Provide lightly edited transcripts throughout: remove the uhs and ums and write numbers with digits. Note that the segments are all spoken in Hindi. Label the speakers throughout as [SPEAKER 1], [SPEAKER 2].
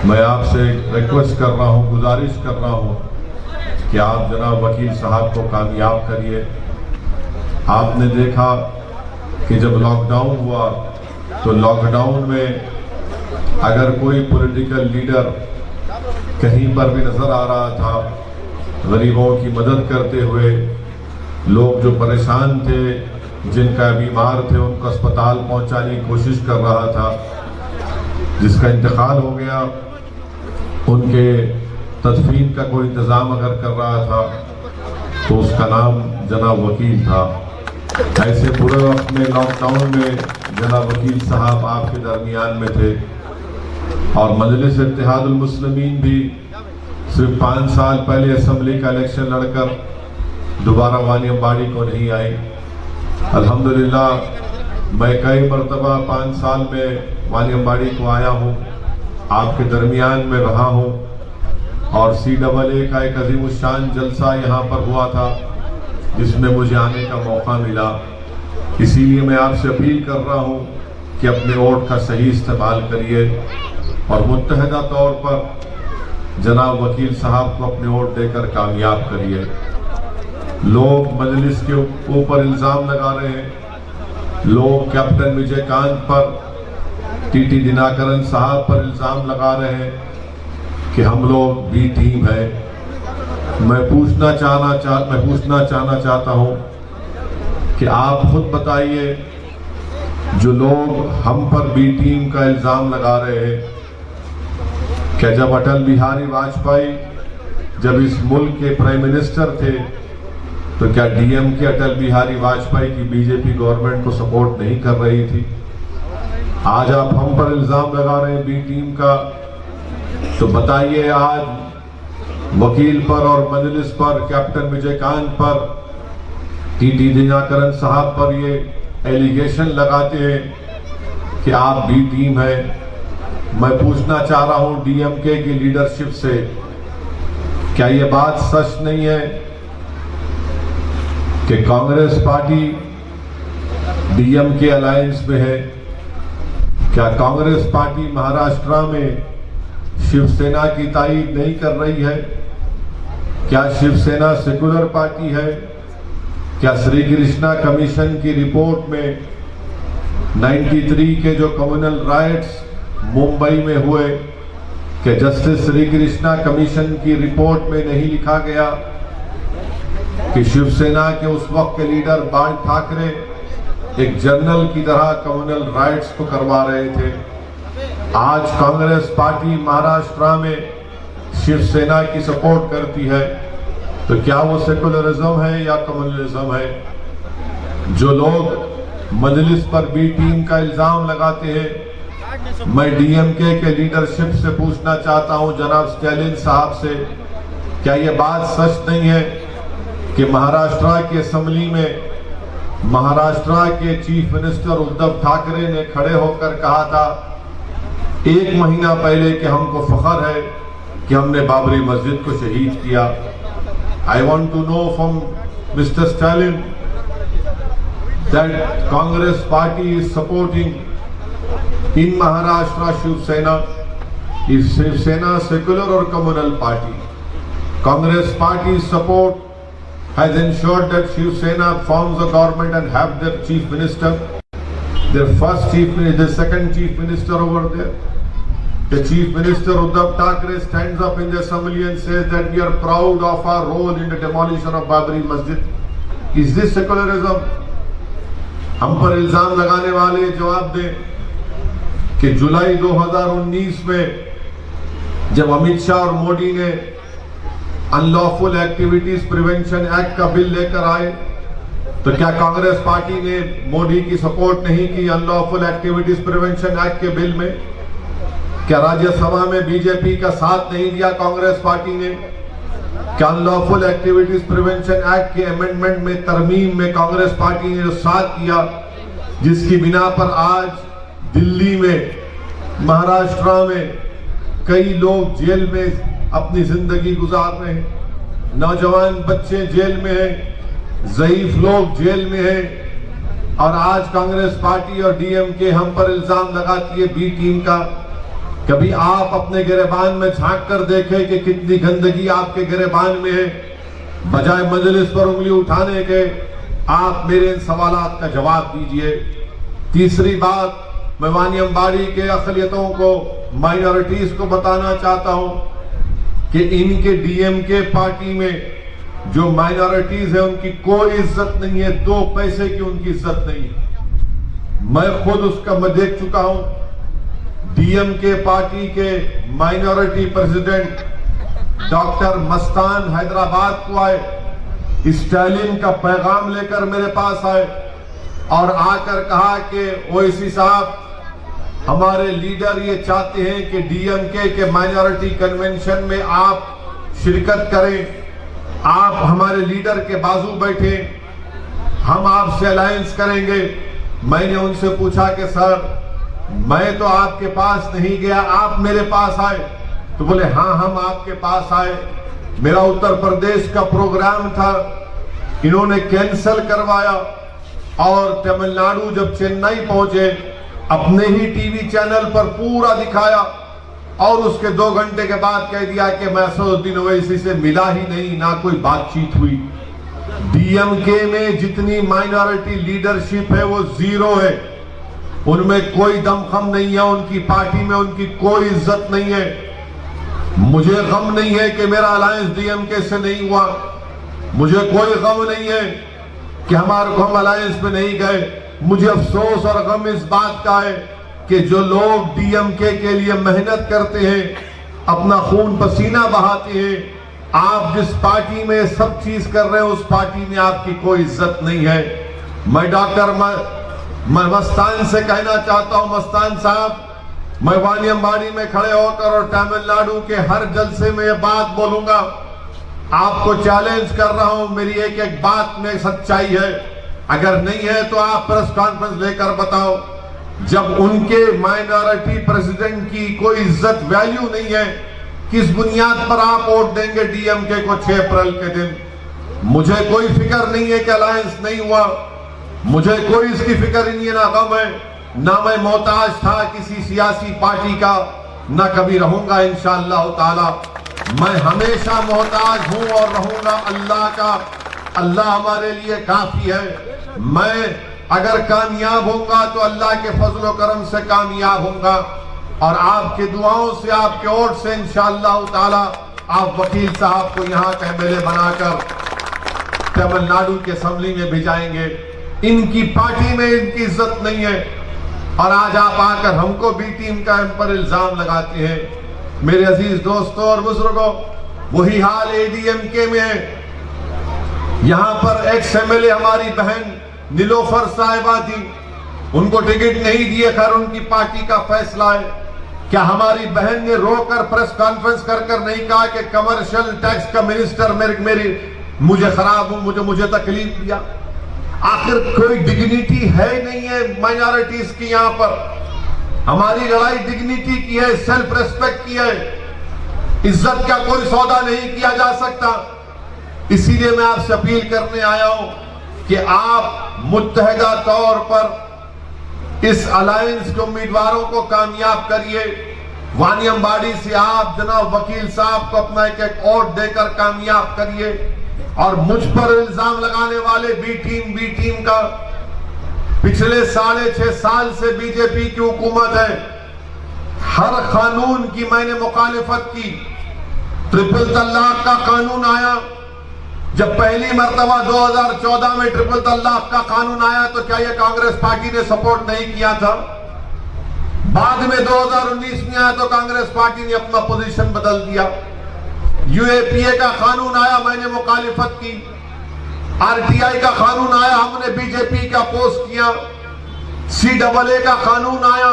[SPEAKER 1] मैं आपसे रिक्वेस्ट कर रहा हूँ, गुजारिश कर रहा हूँ कि आप जनाब वकील साहब को कामयाब करिए। आपने देखा कि जब लॉकडाउन हुआ तो लॉकडाउन में अगर कोई पॉलिटिकल लीडर कहीं पर भी नजर आ रहा था गरीबों की मदद करते हुए, लोग जो परेशान थे, जिनका बीमार थे, उनको अस्पताल पहुंचाने की कोशिश कर रहा था, जिसका इंतकाल हो गया उनके तदफीन का कोई इंतज़ाम अगर कर रहा था तो उसका नाम जनाब वकील था। ऐसे पूरे वक्त में लॉकडाउन में जनाब वकील साहब आपके दरमियान में थे और मजलिस इत्तेहादुल मुस्लिमीन भी सिर्फ 5 साल पहले असम्बली का इलेक्शन लड़कर दोबारा वानियम्बाड़ी को नहीं आई। अल्हम्दुलिल्लाह मैं कई मरतबा 5 साल में वानियम्बाड़ी को आया हूँ, आपके दरमियान में रहा हूँ और CAA का एक अजीमुशान जलसा यहाँ पर हुआ था जिसमें मुझे आने का मौका मिला। इसीलिए मैं आपसे अपील कर रहा हूँ कि अपने वोट का सही इस्तेमाल करिए और मुत्तहदा तौर पर जनाब वकील साहब को अपने वोट देकर कामयाब करिए। लोग मजलिस के ऊपर इल्ज़ाम लगा रहे हैं, लोग कैप्टन विजयकांत पर, TT दिनाकरन साहब पर इल्ज़ाम लगा रहे हैं कि हम लोग बी टीम है। मैं पूछना चाहना चाहता हूं कि आप खुद बताइए, जो लोग हम पर बी टीम का इल्ज़ाम लगा रहे हैं, क्या जब अटल बिहारी वाजपेयी जब इस मुल्क के प्राइम मिनिस्टर थे तो क्या DMK अटल बिहारी वाजपेयी की BJP गवर्नमेंट को सपोर्ट नहीं कर रही थी? आज आप हम पर इल्ज़ाम लगा रहे हैं बी टीम का, तो बताइए आज वकील पर और मजलिस पर, कैप्टन विजयकांत पर, TT दिनाकरन साहब पर ये एलिगेशन लगाते हैं कि आप बी टीम है। मैं पूछना चाह रहा हूं DMK की लीडरशिप से, क्या ये बात सच नहीं है कि कांग्रेस पार्टी DMK अलायंस में है? क्या कांग्रेस पार्टी महाराष्ट्र में शिवसेना की ताईद नहीं कर रही है? क्या शिवसेना सेकुलर पार्टी है? क्या श्री कृष्णा कमीशन की रिपोर्ट में 93 के जो कम्युनल राइट्स मुंबई में हुए, कि जस्टिस श्री कृष्णा कमीशन की रिपोर्ट में नहीं लिखा गया कि शिवसेना के उस वक्त के लीडर बाल ठाकरे एक जनरल की तरह कम्युनल राइट्स को करवा रहे थे? आज कांग्रेस पार्टी महाराष्ट्र में शिवसेना की सपोर्ट करती है, तो क्या वो सेकुलरिज्म है या कम्युनलिज्म है? जो लोग मजलिस पर बी टीम का इल्जाम लगाते हैं, मैं DMK के लीडरशिप से पूछना चाहता हूं, जनाब स्टैलिन साहब से, क्या ये बात सच नहीं है कि महाराष्ट्र की असेंबली में महाराष्ट्र के चीफ मिनिस्टर उद्धव ठाकरे ने खड़े होकर कहा था 1 महीना पहले कि हमको फख्र है कि हमने बाबरी मस्जिद को शहीद किया? I want to know from mister Stalin that Congress party is supporting in Maharashtra Shiv Sena. Is Shiv Sena secular और communal party? Congress party support has ensured that Shiv Sena forms a government and have their chief minister, their first chief minister, the second chief minister over there. The chief minister Uddhav Thackeray stands up in the assembly and says that we are proud of our role in the demolition of Babri Masjid. Is this secularism? हम पर इल्जाम लगाने वाले जवाब दें कि जुलाई 2019 में जब अमित शाह और मोदी ने अनलॉफुल एक्टिविटीज प्रिवेंशन एक्ट का बिल लेकर आए, तो क्या कांग्रेस पार्टी ने मोदी की सपोर्ट नहीं की अनलॉफुल एक्टिविटीज प्रिवेंशन एक्ट के बिल में? क्या राज्यसभा में बीजेपी का साथ नहीं दिया कांग्रेस पार्टी ने? क्या अनलॉफुल एक्टिविटीज प्रिवेंशन एक्ट के अमेंडमेंट में, तरमीम में कांग्रेस पार्टी ने जो साथ दिया, जिसकी बिना पर आज दिल्ली में, महाराष्ट्र में कई लोग जेल में अपनी जिंदगी गुजार रहे हैं, नौजवान बच्चे जेल में हैं, ज़ईफ लोग जेल में हैं, और आज कांग्रेस पार्टी और DMK हम पर इल्जाम लगाती है बी टीम का कभी आप अपने गिरेबान में झांक कर देखें कि कितनी गंदगी आपके गिरेबान में है। बजाय मजलिस पर उंगली उठाने के आप मेरे इन सवालात का जवाब दीजिए। तीसरी बात, मैं वानी अम्बाड़ी के अक़लियतों को, माइनॉरिटीज को बताना चाहता हूं कि इनके डीएमके पार्टी में जो माइनॉरिटीज है उनकी कोई इज्जत नहीं है, 2 पैसे की उनकी इज्जत नहीं है। मैं खुद उसका मैं देख चुका हूं। डीएमके पार्टी के minority president doctor Mastan Hyderabad को आए, स्टालिन का पैगाम लेकर मेरे पास आए और आकर कहा कि ओवैसी साहब, हमारे लीडर ये चाहते हैं कि डीएमके के माइनॉरिटी कन्वेंशन में आप शिरकत करें, आप हमारे लीडर के बाजू बैठे, हम आपसे अलायंस करेंगे। मैंने उनसे पूछा कि सर, मैं तो आपके पास नहीं गया, आप मेरे पास आए। तो बोले हाँ, हम आपके पास आए। मेरा उत्तर प्रदेश का प्रोग्राम था, इन्होंने कैंसिल करवाया और तमिलनाडु जब चेन्नई पहुंचे अपने ही टीवी चैनल पर पूरा दिखाया और उसके 2 घंटे के बाद कह दिया कि मैं असदुद्दीन ओवैसी से मिला ही नहीं, ना कोई बातचीत हुई। डीएमके में जितनी माइनॉरिटी लीडरशिप है वो 0 है, उनमें कोई दमखम नहीं है, उनकी पार्टी में उनकी कोई इज्जत नहीं है। मुझे गम नहीं है कि मेरा अलायंस डीएमके से नहीं हुआ, मुझे कोई गम नहीं है कि हम अलायंस में नहीं गए। मुझे अफसोस और गम इस बात का है कि जो लोग डीएमके के लिए मेहनत करते हैं, अपना खून पसीना बहाते हैं, आप जिस पार्टी में सब चीज कर रहे हैं उस पार्टी में आपकी कोई इज्जत नहीं है। मैं डॉक्टर मस्तान से कहना चाहता हूं, मस्तान साहब, मैं वानी अम्बाड़ी में खड़े होकर और तमिलनाडु के हर जलसे में ये बात बोलूंगा, आपको चैलेंज कर रहा हूं, मेरी एक एक बात में सच्चाई है। अगर नहीं है तो आप प्रेस कॉन्फ्रेंस लेकर बताओ। जब उनके माइनॉरिटी प्रेसिडेंट की कोई इज्जत वैल्यू नहीं है, किस बुनियाद पर आप वोट देंगे डीएमके को 6 अप्रैल के दिन? मुझे कोई फिक्र नहीं है कि अलायंस नहीं हुआ, मुझे कोई इसकी फिक्र ही नहीं है, ना गम है, ना मैं मोहताज था किसी सियासी पार्टी का, ना कभी रहूंगा इंशाअल्लाह ताला। मैं हमेशा मोहताज हूं और रहूंगा अल्लाह का। अल्लाह हमारे लिए काफी है। मैं अगर कामयाब होऊंगा तो अल्लाह के फजल व करम से कामयाब होऊंगा और आपके दुआओं से, आपके वोट से इंशाअल्लाह ताला आप वकील साहब को यहाँ का एमएलए बनाकर तमिलनाडु के असेंबली में भेजाएंगे। इनकी पार्टी में इनकी इज्जत नहीं है और आज आप आकर हमको बी टीम का इन पर इल्जाम लगाते हैं। मेरे अजीज दोस्तों और बुजुर्गों, वही हाल एडीएमके में है। यहां पर एक्स एमएलए हमारी बहन नीलोफर साहिबा थी, उनको टिकट नहीं दिए, खैर उनकी पार्टी का फैसला है। क्या हमारी बहन ने रोकर प्रेस कॉन्फ्रेंस कर नहीं कहा कि कमर्शियल टैक्स का मिनिस्टर मुझे खराब हूं, मुझे तकलीफ दिया? आखिर कोई डिग्निटी है नहीं है माइनॉरिटीज की? यहां पर हमारी लड़ाई डिग्निटी की है, सेल्फ रेस्पेक्ट की है। इज्जत का कोई सौदा नहीं किया जा सकता। इसीलिए मैं आपसे अपील करने आया हूं कि आप मुत्तहदा तौर पर इस अलायंस के उम्मीदवारों को कामयाब करिए। वानी अम्बाड़ी से आप जनाब वकील साहब को अपना एक वोट देकर कामयाब करिए और मुझ पर इल्जाम लगाने वाले बी टीम का, पिछले 6.5 साल से बीजेपी की हुकूमत है। हर कानून की मैंने मुखालिफत की। ट्रिपल तलाक का कानून आया, जब पहली मर्तबा 2014 में ट्रिपल तलाक का कानून आया तो क्या यह कांग्रेस पार्टी ने सपोर्ट नहीं किया था? बाद में 2019 में आया तो कांग्रेस पार्टी ने अपना पोजीशन बदल दिया। यूएपीए का कानून आया, मैंने मुखालिफत की। आरटीआई का कानून आया, हमने बीजेपी का पोस्ट किया। CAA का कानून आया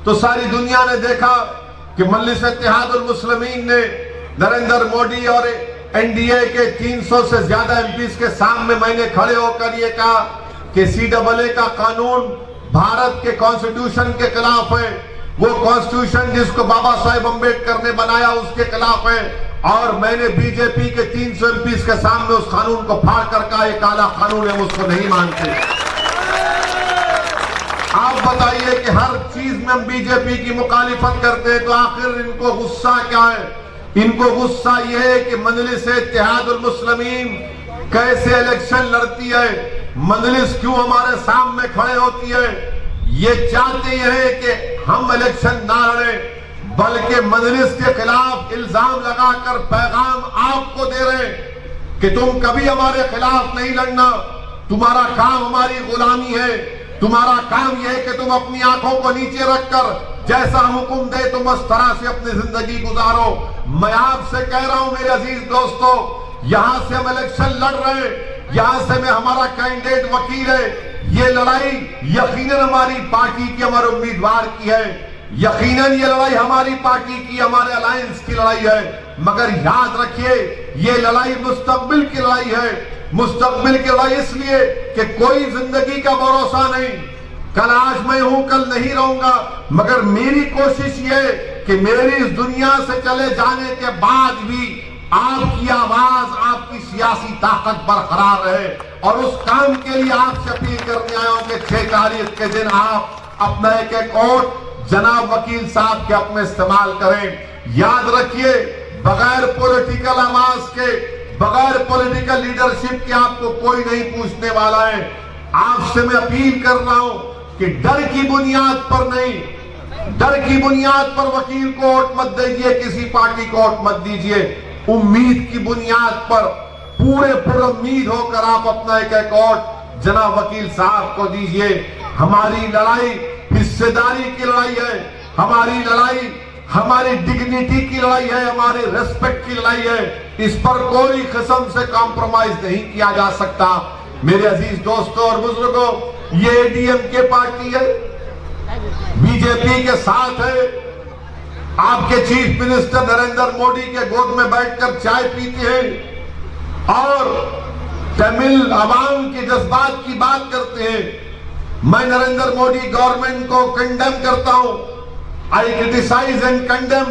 [SPEAKER 1] तो सारी दुनिया ने देखा कि मजलिस इत्तेहादुल मुस्लिमीन ने नरेंद्र मोदी और एनडीए के 300 से ज्यादा एमपीज के सामने मैंने खड़े होकर यह कहा कि CAA का कानून भारत के कॉन्स्टिट्यूशन के खिलाफ है। वो कॉन्स्टिट्यूशन जिसको बाबा साहेब अम्बेडकर ने बनाया उसके खिलाफ है और मैंने बीजेपी के 300 एमपीज के सामने उस कानून को फाड़ कर कहा यह काला कानून है, उसको नहीं मानते। आप बताइए कि हर चीज में हम बीजेपी की मुखालिफत करते हैं, तो आखिर इनको गुस्सा क्या है? इनको गुस्सा यह है कि मजलिस इत्तेहादुल मुस्लिमीन कैसे इलेक्शन लड़ती है, मजलिस क्यों हमारे सामने खड़े होती है। ये चाहते हैं कि हम इलेक्शन ना लड़े, बल्कि मजलिस के खिलाफ इल्जाम लगाकर पैगाम आपको दे रहे हैं कि तुम कभी हमारे खिलाफ नहीं लड़ना, तुम्हारा काम हमारी गुलामी है, तुम्हारा काम यह है कि तुम अपनी आंखों को नीचे रखकर जैसा हम हुक्म दे तुम उस तरह से अपनी जिंदगी गुजारो। मैं आपसे कह रहा हूं मेरे अजीज दोस्तों, यहां से हम इलेक्शन लड़ रहे हैं, यहां से मैं हमारा कैंडिडेट वकील है, ये लड़ाई यकीनन हमारी पार्टी की, हमारे उम्मीदवार की है, यकीनन ये लड़ाई हमारी पार्टी की, हमारे अलायंस की लड़ाई है। मगर याद रखिए ये लड़ाई मुस्तकबिल की लड़ाई है। मुस्तकबिल की लड़ाई इसलिए कि कोई जिंदगी का भरोसा नहीं, कल आज मैं हूं कल नहीं रहूंगा, मगर मेरी कोशिश ये कि मेरी इस दुनिया से चले जाने के बाद भी आपकी आवाज, आपकी सियासी ताकत बरकरार रहे। और उस काम के लिए आपसे अपील करने आया हूं कि 6 तारीख के दिन आप अपना एक वोट जनाब वकील साहब के अपने इस्तेमाल करें। याद रखिए बगैर पॉलिटिकल आवाज के, बगैर पॉलिटिकल लीडरशिप के आपको कोई नहीं पूछने वाला है। आपसे मैं अपील कर रहा हूं कि डर की बुनियाद पर नहीं, डर की बुनियाद पर वकील को वोट मत दीजिए, किसी पार्टी को वोट मत दीजिए। उम्मीद की बुनियाद पर पूरे पुरुम्मीद होकर आप अपना एक वोट जनाब वकील साहब को दीजिए। हमारी लड़ाई हिस्सेदारी की लड़ाई है, हमारी लड़ाई हमारी डिग्निटी की लड़ाई है, हमारे रेस्पेक्ट की लड़ाई है। इस पर कोई किस्म से कॉम्प्रोमाइज नहीं किया जा सकता। मेरे अजीज दोस्तों और बुजुर्गों, ये एडीएमके पार्टी है, बीजेपी के साथ है। आपके चीफ मिनिस्टर नरेंद्र मोदी के गोद में बैठकर चाय पीते हैं और तमिल अवाम के जज्बात की बात करते हैं। मैं नरेंद्र मोदी गवर्नमेंट को कंडेम करता हूं। I criticise and condemn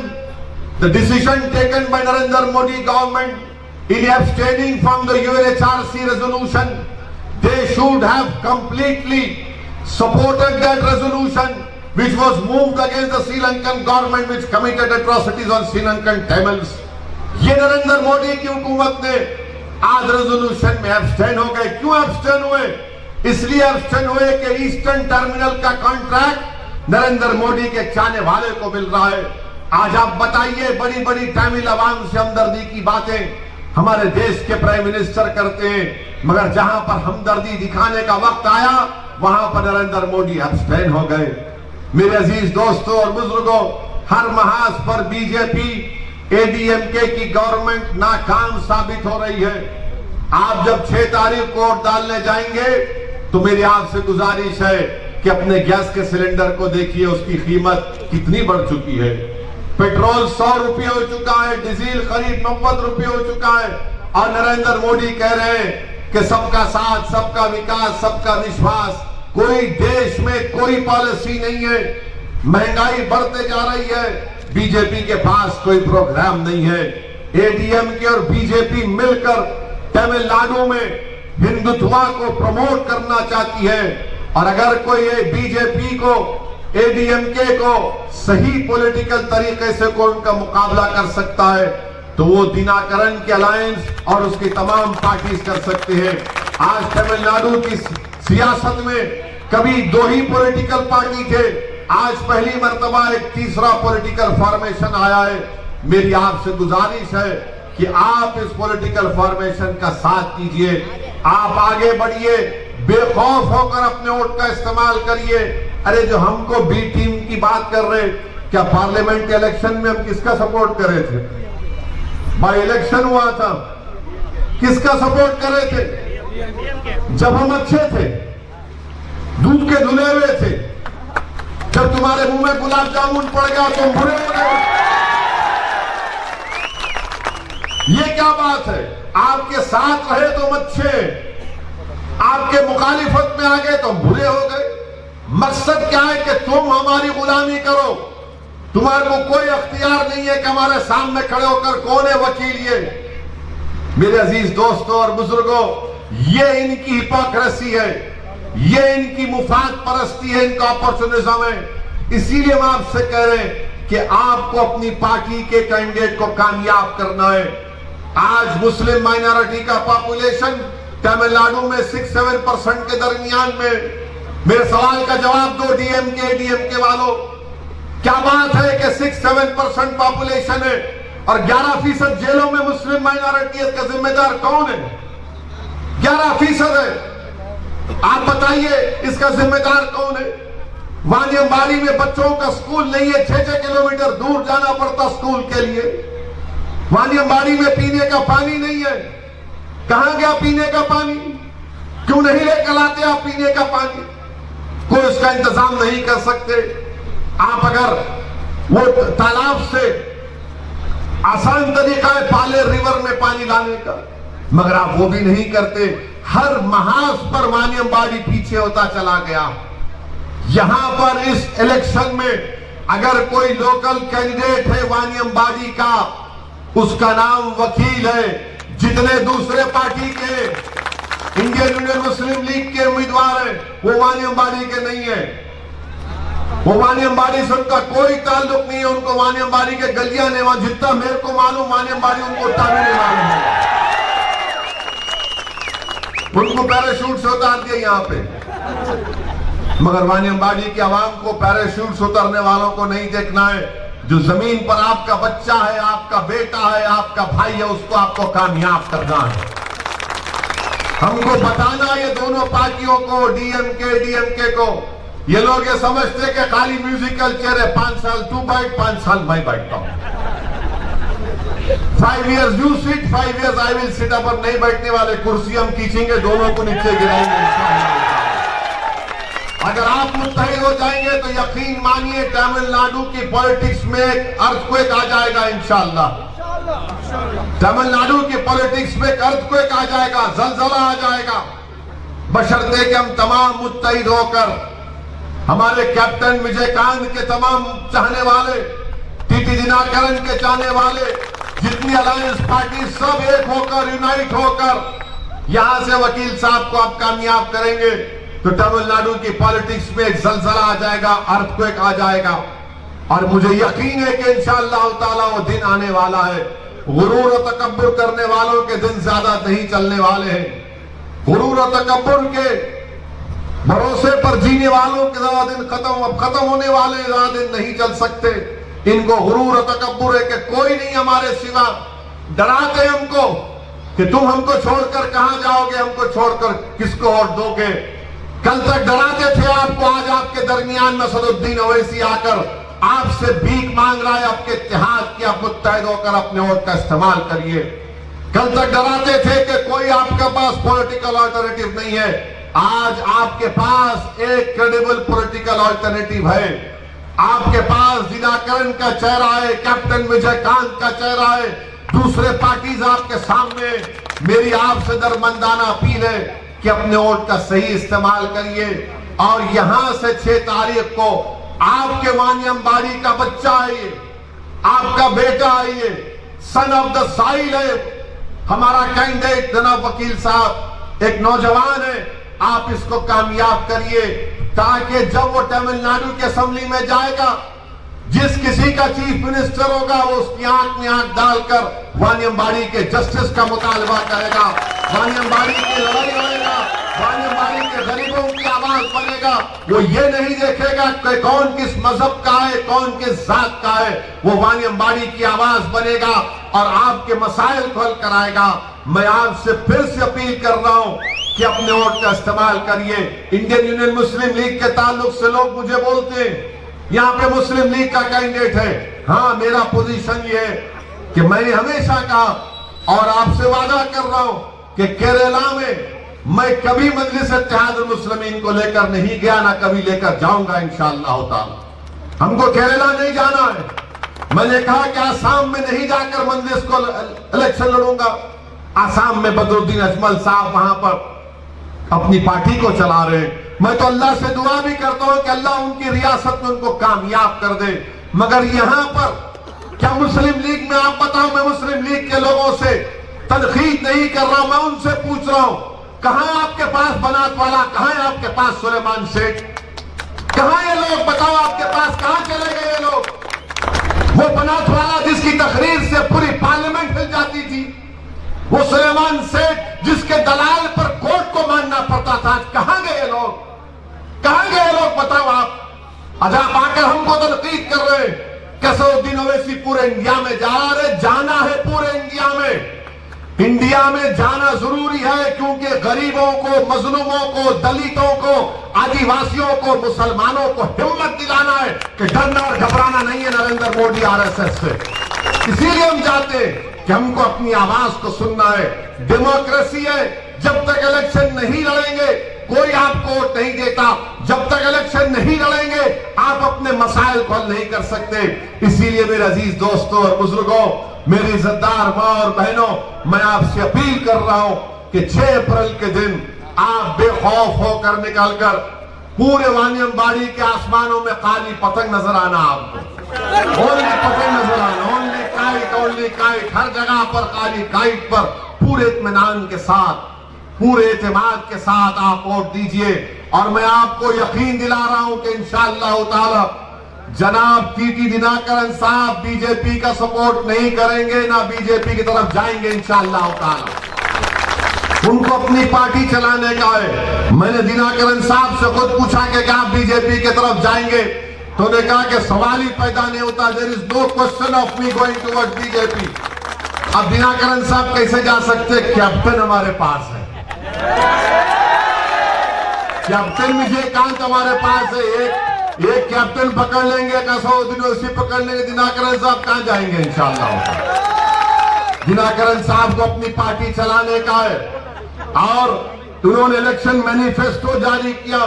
[SPEAKER 1] the decision taken by Narendra Modi government in abstaining from the UNHRC resolution. They should have completely supported that resolution which was moved against the Sri Lankan government which committed atrocities on Sri Lankan Tamils. ये नरेंद्र मोदी की हुकूमत ने आज रेजोल्यूशन में एब्स्टेन हो गए। क्यों एब्स्टेन हुए? इसलिए एब्स्टेन हुए कि ईस्टर्न टर्मिनल का कॉन्ट्रैक्ट नरेंद्र मोदी के चाहने वाले को मिल रहा है। आज आप बताइए, बड़ी बड़ी तमिल अवाम से हमदर्दी की बातें हमारे देश के प्राइम मिनिस्टर करते हैं, मगर जहां पर हमदर्दी दिखाने का वक्त आया वहां पर नरेंद्र मोदी एब्स्टेन हो गए। मेरे अजीज दोस्तों और बुजुर्गों, हर महाज पर बीजेपी एडीएमके की गवर्नमेंट नाकाम साबित हो रही है। आप जब 6 तारीख को वोट डालने जाएंगे तो मेरी आपसे गुजारिश है कि अपने गैस के सिलेंडर को देखिए, उसकी कीमत कितनी बढ़ चुकी है। पेट्रोल 100 रुपये हो चुका है, डीजल करीब 90 रुपये हो चुका है, और नरेंद्र मोदी कह रहे हैं कि सबका साथ, सबका विकास, सबका विश्वास। कोई देश में कोई पॉलिसी नहीं है, महंगाई बढ़ते जा रही है, बीजेपी के पास कोई प्रोग्राम नहीं है। एडीएमके और बीजेपी मिलकर तमिलनाडु में हिंदुत्व को प्रमोट करना चाहती है, और अगर कोई बीजेपी को, एडीएमके को सही पॉलिटिकल तरीके से कोई उनका मुकाबला कर सकता है तो वो दिनाकरन के अलायंस और उसकी तमाम पार्टीज कर सकते हैं। आज तमिलनाडु की सियासत में कभी 2 ही पॉलिटिकल पार्टी थे, आज पहली मर्तबा एक तीसरा पॉलिटिकल फॉर्मेशन आया है। मेरी आपसे गुजारिश है कि आप इस पॉलिटिकल फॉर्मेशन का साथ कीजिए, आप आगे बढ़िए, बेखौफ होकर अपने वोट का इस्तेमाल करिए। अरे जो हमको बी टीम की बात कर रहे, क्या पार्लियामेंट इलेक्शन में हम किसका सपोर्ट कर रहे थे? बाई इलेक्शन हुआ था, किसका सपोर्ट कर रहे थे? जब हम अच्छे थे, दूध के धुले हुए थे, जब तुम्हारे मुंह में गुलाब जामुन पड़ गया तो बुरे हो गए। ये क्या बात है? आपके साथ रहे तो अच्छे, आपके मुखालिफत में आ गए तो बुरे हो गए। मकसद क्या है कि तुम हमारी गुलामी करो, तुम्हारे को कोई अख्तियार नहीं है कि हमारे सामने खड़े होकर कौन है वकील। ये मेरे अजीज दोस्तों और बुजुर्गों, ये इनकी हिपोक्रेसी है, ये इनकी मुफाद परस्ती है, इनका अपॉर्चुनिज्म है। इसीलिए हम आपसे कह रहे हैं कि आपको अपनी पार्टी के कैंडिडेट को कामयाब करना है। आज मुस्लिम माइनॉरिटी का पॉपुलेशन तमिलनाडु में 6-7% के दरमियान में। मेरे सवाल का जवाब दो डीएमके वालों, क्या बात है कि 6-7% पॉपुलेशन है और 11% जेलों में मुस्लिम माइनॉरिटी का जिम्मेदार कौन है? 11% है। आप बताइए इसका जिम्मेदार कौन है? वानियम्बाड़ी में बच्चों का स्कूल नहीं है, 6-6 किलोमीटर दूर जाना पड़ता स्कूल के लिए। वानियम्बाड़ी में पीने का पानी नहीं है। कहां गया पीने का पानी? क्यों नहीं लेकर आते आप पीने का पानी? कोई उसका इंतजाम नहीं कर सकते। आप अगर वो तालाब से आसान तरीका है पाले रिवर में पानी लाने का, मगर आप वो भी नहीं करते। हर महाज पर वानियम्बाड़ी पीछे होता चला गया। यहां पर इस इलेक्शन में अगर कोई लोकल कैंडिडेट है वानियम्बाड़ी का, उसका नाम वकील है। जितने दूसरे पार्टी के इंडियन यूनियन मुस्लिम लीग के उम्मीदवार हैं वो वानियम्बाड़ी के नहीं है। वो वानियम्बाड़ी से उनका कोई ताल्लुक नहीं है। उनको वानियम्बाड़ी के गलियां ने, वहां जितना मेरे को मालूम वानियम्बाड़ी उनको उतना भी नहीं मालूम है। उनको पैराशूट से उतार दिया यहां पे, मगर वानियम्बाड़ी की आवाम को पैराशूट से उतरने वालों को नहीं देखना है। जो जमीन पर आपका बच्चा है, आपका बेटा है, आपका भाई है, उसको आपको कामयाब करना है। हमको बताना ये दोनों पार्टियों को, डीएमके को, ये लोग ये समझते कि खाली म्यूजिकल चेयर है, 5 साल तू बैठ, 5 साल मैं बैठता हूं, 5 years you sit, 5 years I will sit। पर नहीं बैठने वाले, कुर्सी हम खींचेंगे, दोनों को नीचे गिराएंगे। अगर आप मुत्तहिद हो जाएंगे तो यकीन मानिए तमिलनाडु की पॉलिटिक्स में एक अर्थक्वेक आ जाएगा इंशाअल्लाह। तमिलनाडु की पॉलिटिक्स में एक अर्थक्वेक आ जाएगा, जलजला आ जाएगा, बशर्ते कि हम तमाम मुत्तहिद होकर, हमारे कैप्टन विजयकांत के तमाम चाहने वाले, टीटी दिनाकरन के चाहने वाले, जितनी अलायंस पार्टी सब एक होकर, यूनाइट होकर यहां से वकील साहब को आप कामयाब करेंगे तो तमिलनाडु की पॉलिटिक्स में एक जलजला आ जाएगा, अर्थक्वेक आ जाएगा। और मुझे यकीन है कि इंशाअल्लाह ताला वो दिन आने वाला है। गुरूर और तकब्बुर करने वालों के दिन ज्यादा नहीं चलने वाले हैं। गुरूर और तकब्बुर के भरोसे पर जीने वालों के ज्यादा दिन खत्म होने वाले ज्यादा दिन नहीं चल सकते। इनको गुरूर और तकब्बुर है कि कोई नहीं हमारे सिवा। डराते हमको कि तुम हमको छोड़कर कहां जाओगे, हमको छोड़कर किसको वोट दोगे। कल तक डराते थे आपको, आज आपके दरमियान में सदुद्दीन ओवैसी आकर आपसे भीख मांग रहा है आपके इत्तेहाद की, आप मुत्तहिद होकर अपने वोट का इस्तेमाल करिए। कल तक डराते थे कि कोई आपके पास पॉलिटिकल अल्टरनेटिव नहीं है, आज आपके पास एक क्रेडिबल पॉलिटिकल अल्टरनेटिव है। आपके पास दिनाकरन का चेहरा है, कैप्टन विजयकांत का चेहरा है, दूसरे पार्टीज आपके सामने। मेरी आपसे दरमंदाना अपील है कि अपने वोट का सही इस्तेमाल करिए और यहां से 6 तारीख को आपके वानियम्बाड़ी का बच्चा है, ये आपका बेटा है, ये सन ऑफ द साइल है, हमारा कैंडिडेट जनाब वकील साहब एक नौजवान है। आप इसको कामयाब करिए ताकि जब वो तमिलनाडु के असेंबली में जाएगा, जिस किसी का चीफ मिनिस्टर होगा वो उसकी आंख में आंख डालकर वानियम्बाड़ी के जस्टिस का मुतालबा करेगा, वानियम्बाड़ी की लड़ाई लड़ेगा, वानियम्बाड़ी के गरीबों की आवाज बनेगा। वो ये नहीं देखेगा कि कौन किस मजहब का है, कौन किस जात का है, वो वानियम्बाड़ी की आवाज बनेगा और आपके मसाइल को हल कराएगा। मैं आपसे फिर से अपील कर रहा हूं कि अपने वोट का इस्तेमाल करिए। इंडियन यूनियन मुस्लिम लीग के ताल्लुक से लोग मुझे बोलते हैं यहां पे मुस्लिम लीग का कैंडिडेट है। हाँ, मेरा पोजीशन ये है कि मैंने हमेशा कहा और आपसे वादा कर रहा हूं कि केरला में मैं कभी मजलिस इत्तेहादुल मुस्लिमीन को लेकर नहीं गया, ना कभी लेकर जाऊंगा इंशाअल्लाह ताला। हमको केरला नहीं जाना है। मैंने कहा कि आसाम में नहीं जाकर मजलिस को इलेक्शन लड़ूंगा। आसाम में बदरुद्दीन अजमल साहब वहां पर अपनी पार्टी को चला रहे हैं। मैं तो अल्लाह से दुआ भी करता हूं कि अल्लाह उनकी रियासत में उनको कामयाब कर दे। मगर यहां पर क्या मुस्लिम लीग में, आप बताओ, मैं मुस्लिम लीग के लोगों से तनकीद नहीं कर रहा, मैं उनसे पूछ रहा हूं कहां है आपके पास बनात वाला, कहां है आपके पास सुलेमान सेठ, कहां ये लोग बताओ, आपके पास कहां चले गए ये लोग? वो बनात वाला जिसकी तकरीर से पूरी पार्लियामेंट हिल जाती थी, वो सुलेमान सेठ जिसके दलाल पर कोर्ट को मानना पड़ता था, कहां गए लोग, कहां गए लोग बताओ आप? आज आप आकर हमको तनकीद कर रहे हैं। कसरुद्दीन ओवैसी पूरे इंडिया में जा रहे, जाना है पूरे इंडिया में। इंडिया में जाना जरूरी है क्योंकि गरीबों को, मजलूमों को, दलितों को, आदिवासियों को, मुसलमानों को हिम्मत दिलाना है कि डरना और घबराना नहीं है नरेंद्र मोदी आरएसएस से। इसीलिए हम चाहते हैं कि हमको अपनी आवाज को सुनना है। डेमोक्रेसी है, जब तक इलेक्शन नहीं लड़ेंगे कोई आपको वोट नहीं देता, जब तक इलेक्शन नहीं लड़ेंगे आप अपने मसाइल को हल नहीं कर सकते। इसीलिए मेरे अजीज दोस्तों और बुजुर्गों, मेरी इज्जतदार मां और बहनों, मैं आपसे अपील कर रहा हूं कि 6 अप्रैल के दिन आप बेखौफ होकर निकलकर पूरे वानियमबाड़ी के आसमानों में काली पतंग नजर आना, आपको ओनली पतंग नजर आना, ओनली काइट, हर जगह पर काली काइट पर पूरे इत्मीनान के साथ, पूरे एतमाद के साथ आप वोट दीजिए। और मैं आपको यकीन दिला रहा हूं कि इंशाअल्लाह ताला जनाब टीटी दिनाकरन साहब बीजेपी का सपोर्ट नहीं करेंगे, ना बीजेपी की तरफ जाएंगे इंशाअल्लाह ताला। उनको अपनी पार्टी चलाने का है। मैंने दिनाकरन साहब से खुद पूछा कि क्या आप बीजेपी की तरफ जाएंगे, तो उन्होंने कहा कि सवाल ही पैदा नहीं होता, there is no question of me going towards BJP. अब दिनाकरन साहब कैसे जा सकते? कैप्टन हमारे पास है, कैप्टन विजयकांत हमारे पास है। एक कैप्टन पकड़ लेंगे, कसरुद्दीन ओवैसी पकड़ लेंगे, दिनाकरन साहब कहां जाएंगे इंशाअल्लाह। दिनाकरन साहब को अपनी पार्टी चलाने का है और उन्होंने इलेक्शन मैनिफेस्टो जारी किया।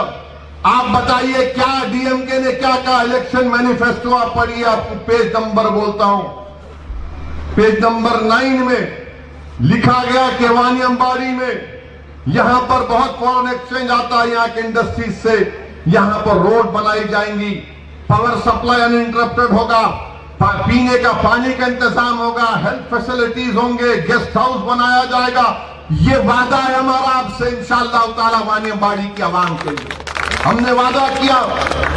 [SPEAKER 1] आप बताइए क्या डीएमके ने क्या कहा इलेक्शन मैनिफेस्टो? आप पढ़िए, आपको पेज नंबर बोलता हूं, पेज नंबर 9 में लिखा गया कि वानियमबाड़ी में यहां पर बहुत फॉरेन एक्सचेंज आता है, यहां के इंडस्ट्रीज से, यहां पर रोड बनाई जाएंगी, पावर सप्लाई अनइंटरप्टेड होगा, पीने का पानी का इंतजाम होगा, हेल्थ फैसिलिटीज होंगे, गेस्ट हाउस बनाया जाएगा। ये वादा है हमारा आपसे इंशाअल्लाह ताला वानियमबाड़ी की आवाम के लिए। हमने वादा किया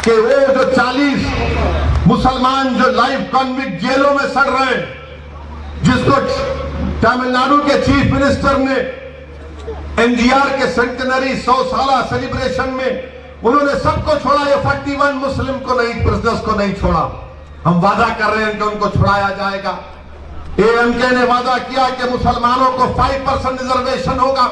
[SPEAKER 1] कि वो जो 40 मुसलमान जो लाइफ कॉन्विक्ट जेलों में सड़ रहे हैं, जिसको तमिलनाडु के चीफ मिनिस्टर ने एनजीआर के सेंटेनरी 100 साला सेलिब्रेशन में उन्होंने सबको छोड़ा, ये 41 मुस्लिम को नहीं, प्रिजनर्स को नहीं छोड़ा। हम वादा कर रहे हैं कि उनको छुड़ाया जाएगा। एएमके ने वादा किया कि मुसलमानों को 5% रिजर्वेशन होगा।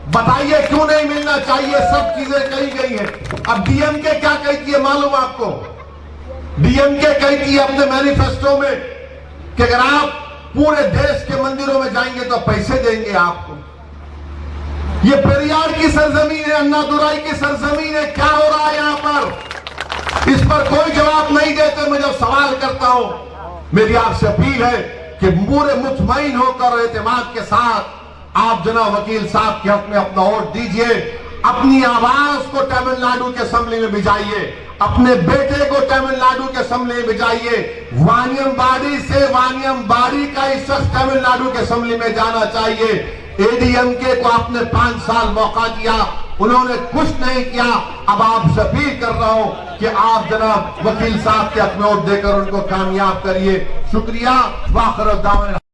[SPEAKER 1] बताइए क्यों नहीं मिलना चाहिए? सब चीजें कही गई हैं। अब डीएमके क्या कहती है मालूम आपको? डीएमके कहती है अपने मैनिफेस्टो में कि अगर आप पूरे देश के मंदिरों में जाएंगे तो पैसे देंगे आपको। ये पेरियार की सरजमीन है, अन्नादुराई की सरजमीन है, क्या हो रहा है यहां पर? इस पर कोई जवाब नहीं देते। मैं जब सवाल करता हूं, मेरी आपसे अपील है कि पूरे मुतमईन होकर एतमाद के साथ आप जनाब वकील साहब के हक में अपना वोट दीजिए। अपनी आवाज को तमिलनाडु के असेंबली में भिजाइए, अपने बेटे को तमिलनाडु के असेंबली में भिजाइए। वानियमबाड़ी से वानियमबाड़ी का ही शख्स तमिलनाडु के असेंबली में जाना चाहिए। एडीएमके को आपने 5 साल मौका दिया, उन्होंने कुछ नहीं किया। अब आपसे अपील कर रहा हूं कि आप जनाब वकील साहब के हक में वोट देकर उनको कामयाब करिए। शुक्रिया। वाखिर दावा।